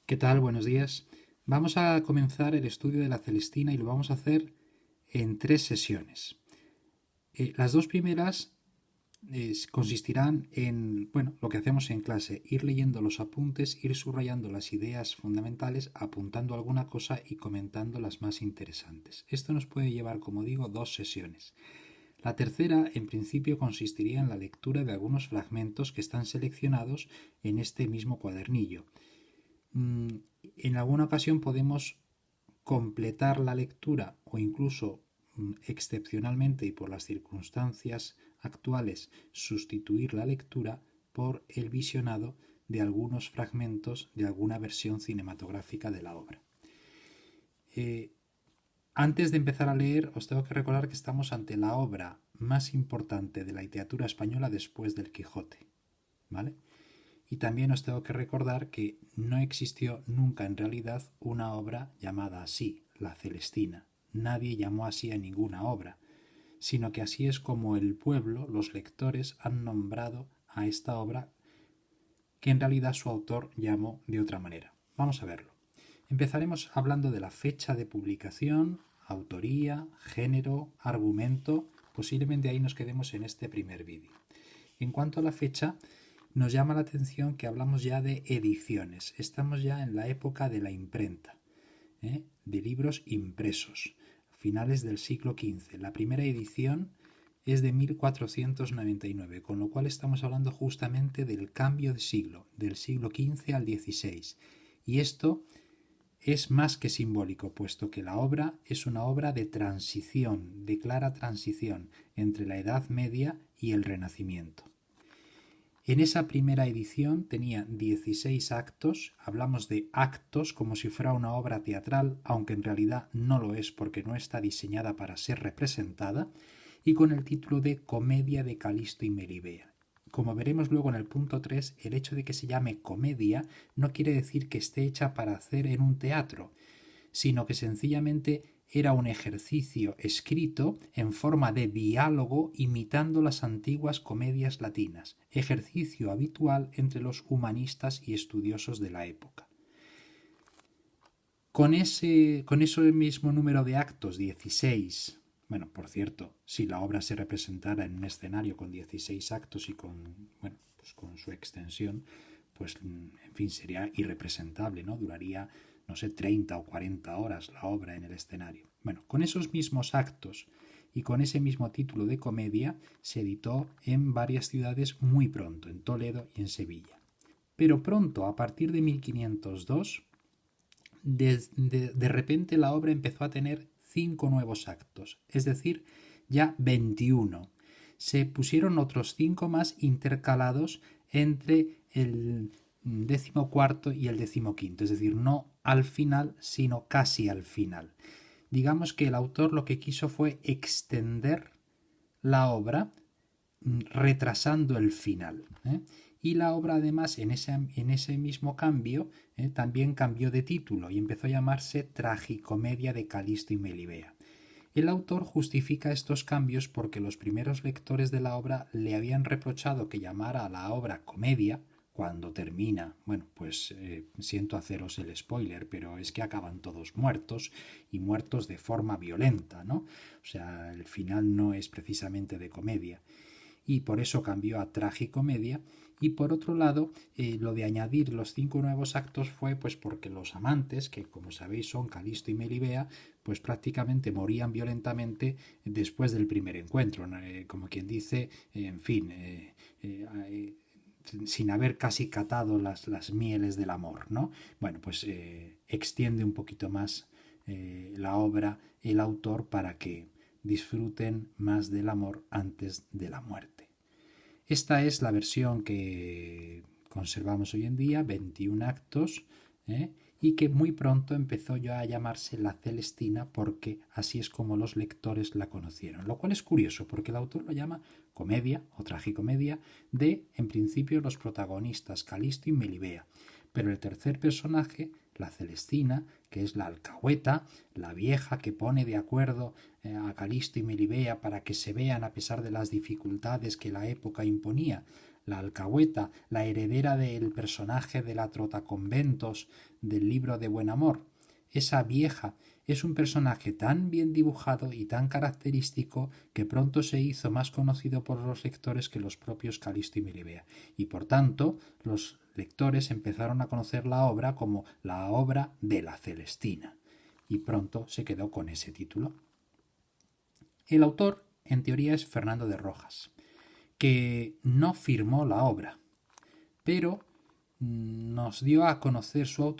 ¿Qué tal? Buenos días. Vamos a comenzar el estudio de la Celestina y lo vamos a hacer en 3 sesiones. Las dos primeras consistirán en, bueno, lo que hacemos en clase, ir leyendo los apuntes, ir subrayando las ideas fundamentales, apuntando alguna cosa y comentando las más interesantes. Esto nos puede llevar, como digo, 2 sesiones. La tercera, en principio, consistiría en la lectura de algunos fragmentos que están seleccionados en este mismo cuadernillo. En alguna ocasión podemos completar la lectura o incluso excepcionalmente y por las circunstancias actuales sustituir la lectura por el visionado de algunos fragmentos de alguna versión cinematográfica de la obra. Eh, Antes de empezar a leer, os tengo que recordar que estamos ante la obra más importante de la literatura española después del Quijote, ¿vale? Y también os tengo que recordar que no existió nunca en realidad una obra llamada así, la Celestina. Nadie llamó así a ninguna obra, sino que así es como el pueblo, los lectores, han nombrado a esta obra que en realidad su autor llamó de otra manera. Vamos a verlo. Empezaremos hablando de la fecha de publicación, autoría, género, argumento. Posiblemente ahí nos quedemos en este primer vídeo. En cuanto a la fecha, nos llama la atención que hablamos ya de ediciones. Estamos ya en la época de la imprenta, de libros impresos, finales del siglo XV. La primera edición es de 1499, con lo cual estamos hablando justamente del cambio de siglo, del siglo XV al XVI. Y esto es más que simbólico, puesto que la obra es una obra de transición, de clara transición entre la Edad Media y el Renacimiento. En esa primera edición tenía 16 actos, hablamos de actos como si fuera una obra teatral, aunque en realidad no lo es porque no está diseñada para ser representada, y con el título de Comedia de Calisto y Melibea. Como veremos luego en el punto 3, el hecho de que se llame comedia no quiere decir que esté hecha para hacer en un teatro, sino que sencillamente era un ejercicio escrito en forma de diálogo imitando las antiguas comedias latinas, ejercicio habitual entre los humanistas y estudiosos de la época. Con ese mismo número de actos, 16, bueno, por cierto, si la obra se representara en un escenario con 16 actos y con su extensión, pues en fin, sería irrepresentable, ¿no? Duraría, no sé, 30 o 40 horas la obra en el escenario. Bueno, con esos mismos actos y con ese mismo título de comedia se editó en varias ciudades muy pronto, en Toledo y en Sevilla. Pero pronto, a partir de 1502, de repente la obra empezó a tener 5 nuevos actos, es decir, ya 21. Se pusieron otros 5 más intercalados entre el 14º y el 15º, es decir, no al final, sino casi al final. Digamos que el autor lo que quiso fue extender la obra retrasando el final. Y la obra además en ese mismo cambio también cambió de título y empezó a llamarse Tragicomedia de Calisto y Melibea. El autor justifica estos cambios porque los primeros lectores de la obra le habían reprochado que llamara a la obra comedia cuando termina. Bueno, pues siento haceros el spoiler, pero es que acaban todos muertos y muertos de forma violenta, ¿no? O sea, el final no es precisamente de comedia y por eso cambió a tragicomedia. Y por otro lado, lo de añadir los 5 nuevos actos fue pues porque los amantes, que como sabéis son Calisto y Melibea, pues prácticamente morían violentamente después del primer encuentro, como quien dice, en fin, sin haber casi catado las mieles del amor, ¿no? Bueno, pues extiende un poquito más la obra el autor para que disfruten más del amor antes de la muerte. Esta es la versión que conservamos hoy en día, 21 actos, y que muy pronto empezó ya a llamarse La Celestina porque así es como los lectores la conocieron. Lo cual es curioso porque el autor lo llama comedia o tragicomedia de, en principio, los protagonistas Calisto y Melibea. Pero el tercer personaje, la Celestina, que es la alcahueta, la vieja que pone de acuerdo a Calisto y Melibea para que se vean a pesar de las dificultades que la época imponía la alcahueta, la heredera del personaje de la Trotaconventos del libro de Buen Amor. Esa vieja es un personaje tan bien dibujado y tan característico que pronto se hizo más conocido por los lectores que los propios Calisto y Melibea, y por tanto los lectores empezaron a conocer la obra como la obra de la Celestina, y pronto se quedó con ese título. El autor, en teoría, es Fernando de Rojas, que no firmó la obra, pero nos dio a conocer su